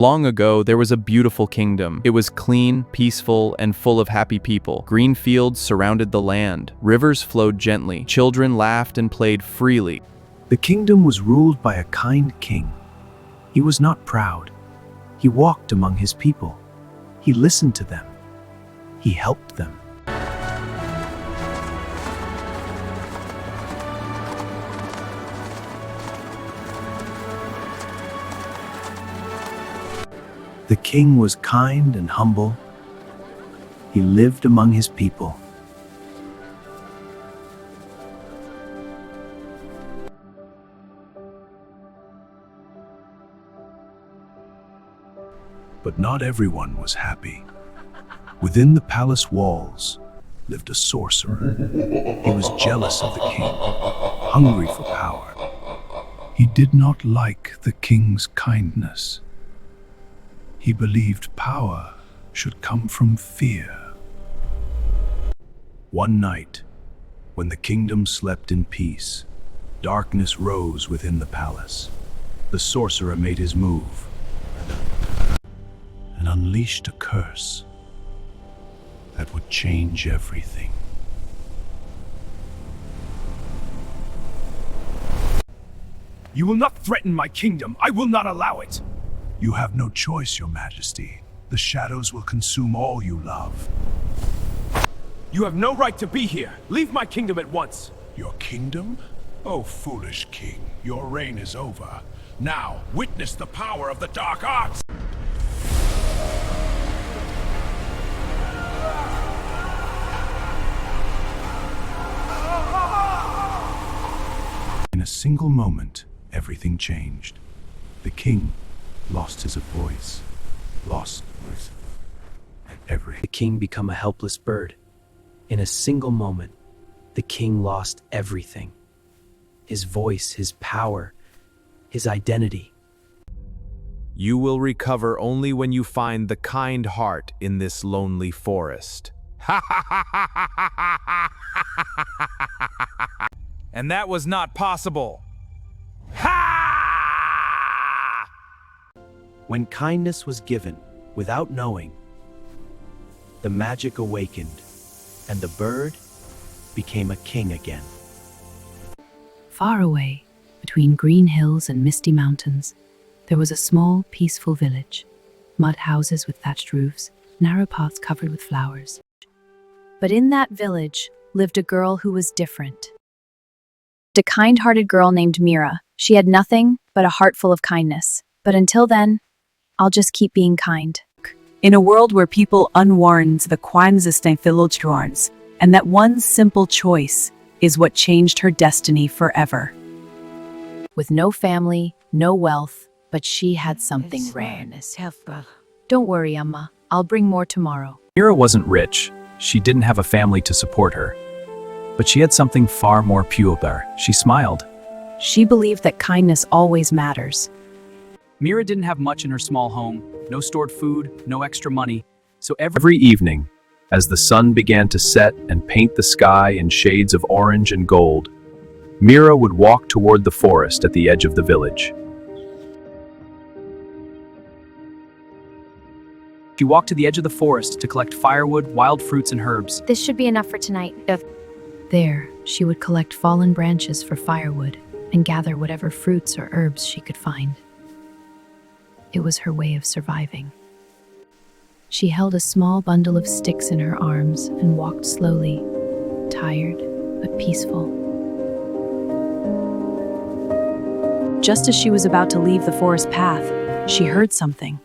Long ago, there was a beautiful kingdom. It was clean, peaceful, and full of happy people. Green fields surrounded the land. Rivers flowed gently. Children laughed and played freely. The kingdom was ruled by a kind king. He was not proud. He walked among his people. He listened to them. He helped them. The king was kind and humble. He lived among his people. But not everyone was happy. Within the palace walls lived a sorcerer. He was jealous of the king, hungry for power. He did not like the king's kindness. He believed power should come from fear. One night, when the kingdom slept in peace, darkness rose within the palace. The sorcerer made his move and unleashed a curse that would change everything. You will not threaten my kingdom. I will not allow it. You have no choice, Your Majesty. The shadows will consume all you love. You have no right to be here. Leave my kingdom at once. Your kingdom? Oh, foolish king, your reign is over. Now, witness the power of the dark arts! In a single moment, everything changed. The king lost his voice, the king became a helpless bird. In a single moment, the king lost everything. His voice, his power, his identity. You will recover only when you find the kind heart in this lonely forest. And that was not possible. When kindness was given without knowing, the magic awakened, and the bird became a king again. Far away, between green hills and misty mountains, there was a small, peaceful village. Mud houses with thatched roofs, narrow paths covered with flowers. But in that village lived a girl who was different. A kind-hearted girl named Meera. She had nothing but a heart full of kindness. But until then, I'll just keep being kind. In a world where people unwarns the crimes village, and that one simple choice is what changed her destiny forever. With no family, no wealth, but she had something rare. Don't worry, Amma. I'll bring more tomorrow. Meera wasn't rich. She didn't have a family to support her. But she had something far more pure. She smiled. She believed that kindness always matters. Meera didn't have much in her small home. No stored food, no extra money. So every evening, as the sun began to set and paint the sky in shades of orange and gold, Meera would walk toward the forest at the edge of the village. She walked to the edge of the forest to collect firewood, wild fruits, and herbs. This should be enough for tonight. There, she would collect fallen branches for firewood and gather whatever fruits or herbs she could find. It was her way of surviving. She held a small bundle of sticks in her arms and walked slowly, tired but peaceful. Just as she was about to leave the forest path, she heard something.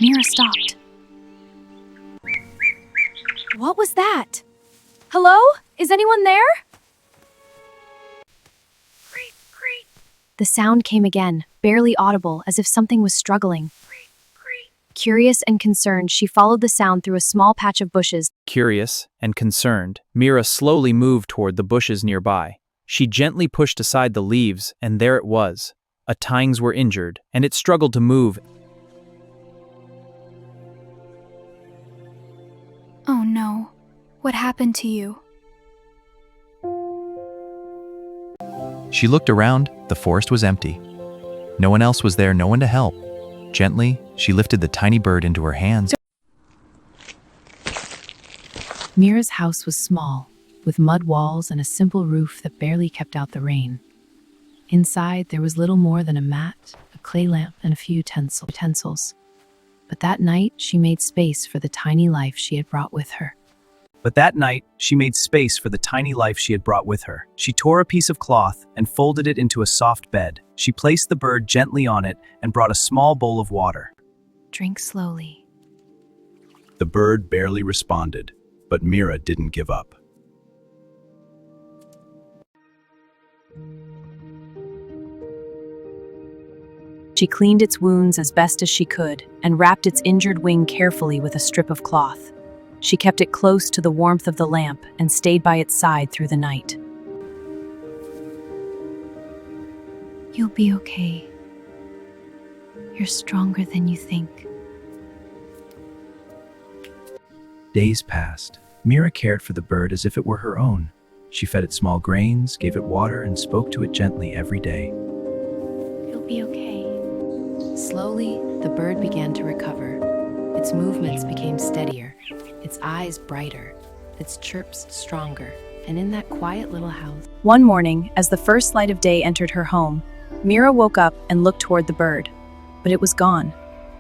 Meera stopped. What was that? Hello? Is anyone there? The sound came again, barely audible, as if something was struggling. Curious and concerned, she followed the sound through a small patch of bushes. Curious and concerned, Meera slowly moved toward the bushes nearby. She gently pushed aside the leaves, and there it was. A tines were injured, and it struggled to move. Oh no, what happened to you? She looked around, the forest was empty. No one else was there, no one to help. Gently, she lifted the tiny bird into her hands. Meera's house was small, with mud walls and a simple roof that barely kept out the rain. Inside, there was little more than a mat, a clay lamp, and a few utensils. But that night, she made space for the tiny life she had brought with her. She tore a piece of cloth and folded it into a soft bed. She placed the bird gently on it and brought a small bowl of water. Drink slowly. The bird barely responded, but Meera didn't give up. She cleaned its wounds as best as she could and wrapped its injured wing carefully with a strip of cloth. She kept it close to the warmth of the lamp and stayed by its side through the night. You'll be okay. You're stronger than you think. Days passed. Meera cared for the bird as if it were her own. She fed it small grains, gave it water, and spoke to it gently every day. You'll be okay. Slowly, the bird began to recover. Its movements became steadier, its eyes brighter, its chirps stronger, and in that quiet little house. One morning, as the first light of day entered her home, Meera woke up and looked toward the bird. But it was gone.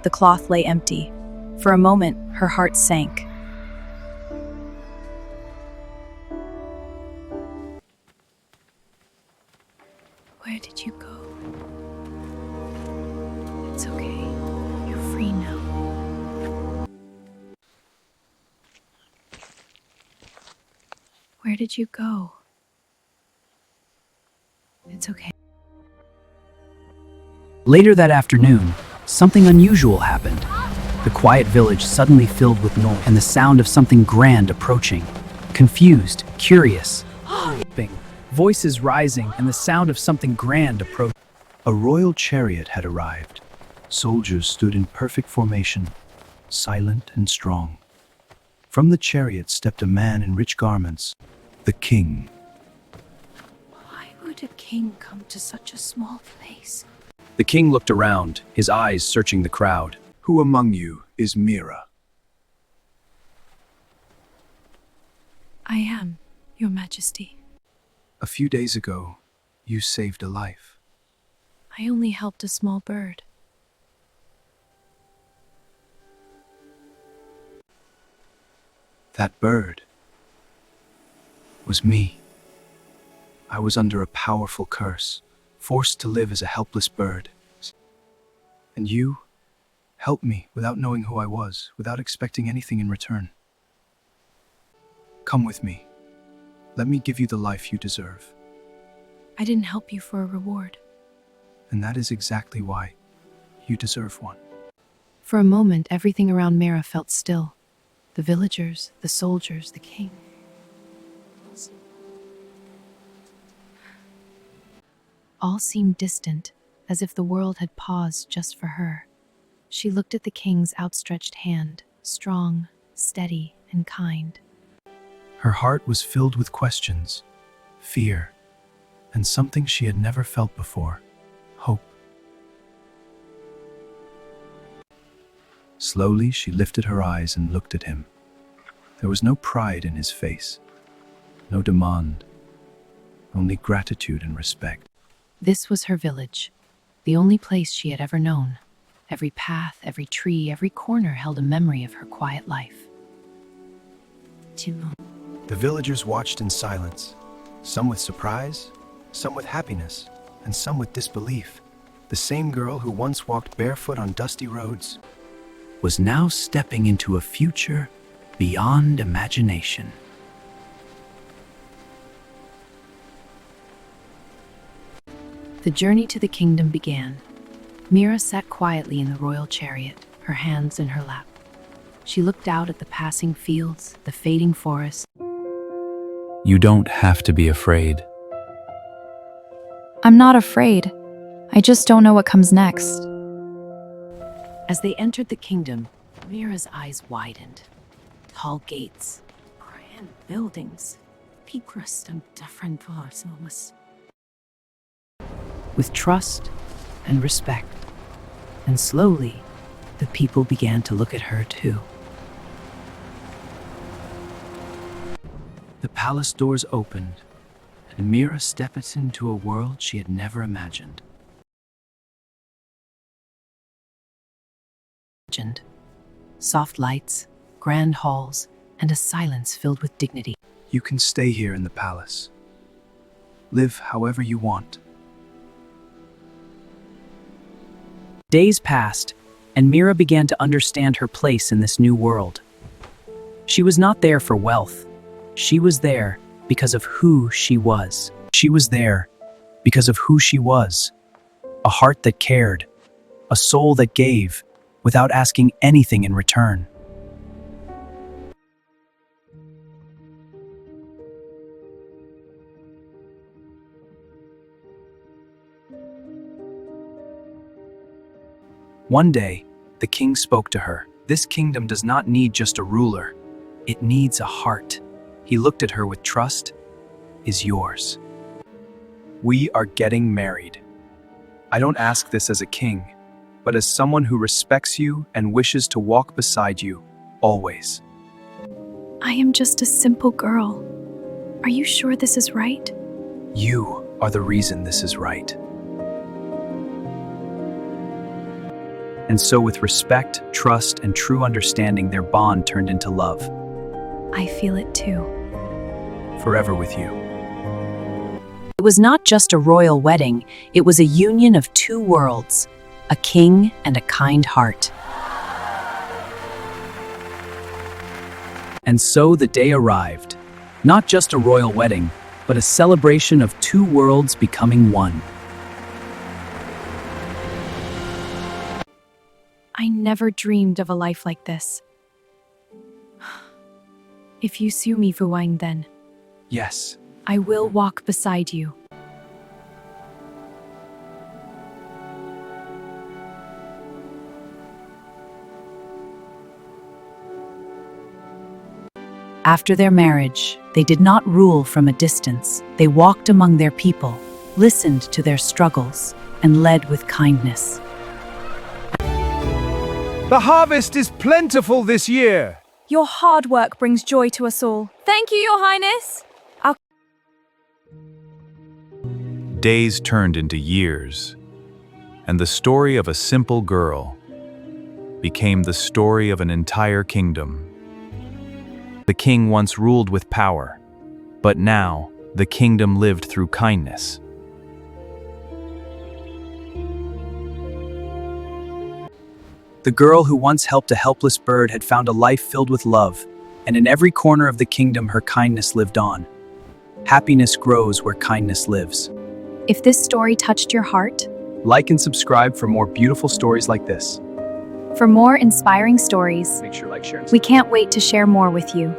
The cloth lay empty. For a moment, her heart sank. Where did you go? It's okay. You're free now. Where did you go? It's okay. Later that afternoon, something unusual happened. The quiet village suddenly filled with noise and the sound of something grand approaching. Confused, curious, voices rising, and the sound of something grand approaching. A royal chariot had arrived. Soldiers stood in perfect formation, silent and strong. From the chariot stepped a man in rich garments, the king. Why would a king come to such a small place? The king looked around, his eyes searching the crowd. Who among you is Meera? I am, Your Majesty. A few days ago, you saved a life. I only helped a small bird. That bird was me. I was under a powerful curse, forced to live as a helpless bird. And you helped me without knowing who I was, without expecting anything in return. Come with me. Let me give you the life you deserve. I didn't help you for a reward. And that is exactly why you deserve one. For a moment, everything around Meera felt still. The villagers, the soldiers, the king. All seemed distant, as if the world had paused just for her. She looked at the king's outstretched hand, strong, steady, and kind. Her heart was filled with questions, fear, and something she had never felt before, hope. Slowly, she lifted her eyes and looked at him. There was no pride in his face, no demand, only gratitude and respect. This was her village, the only place she had ever known. Every path, every tree, every corner held a memory of her quiet life. The villagers watched in silence, some with surprise, some with happiness, and some with disbelief. The same girl who once walked barefoot on dusty roads Was now stepping into a future beyond imagination. The journey to the kingdom began. Meera sat quietly in the royal chariot, her hands in her lap. She looked out at the passing fields, the fading forest. You don't have to be afraid. I'm not afraid. I just don't know what comes next. As they entered the kingdom, Meera's eyes widened. Tall gates, grand buildings, people and different forms. with trust and respect. And slowly, the people began to look at her too. The palace doors opened, and Meera stepped into a world she had never imagined. Soft lights, grand halls, and a silence filled with dignity. You can stay here in the palace. Live however you want. Days passed, and Meera began to understand her place in this new world. She was not there for wealth. She was there because of who she was. She was there because of who she was. A heart that cared, a soul that gave, without asking anything in return. One day, the king spoke to her. This kingdom does not need just a ruler. It needs a heart. He looked at her with trust. Is yours. We are getting married. I don't ask this as a king, but as someone who respects you and wishes to walk beside you, always. I am just a simple girl. Are you sure this is right? You are the reason this is right. And so with respect, trust, and true understanding, their bond turned into love. I feel it too. Forever with you. It was not just a royal wedding, it was a union of two worlds, a king and a kind heart. And so the day arrived. Not just a royal wedding, but a celebration of two worlds becoming one. I never dreamed of a life like this. If you sue me for wine, then Yes. I will walk beside you. After their marriage, they did not rule from a distance. They walked among their people, listened to their struggles, and led with kindness. The harvest is plentiful this year. Your hard work brings joy to us all. Thank you, Your Highness. Days turned into years, and the story of a simple girl became the story of an entire kingdom. The king once ruled with power, but now the kingdom lived through kindness. The girl who once helped a helpless bird had found a life filled with love, and in every corner of the kingdom her kindness lived on. Happiness grows where kindness lives. If this story touched your heart, Like and subscribe for more beautiful stories like this. for more inspiring stories, Make sure like, share, and we can't wait to share more with you.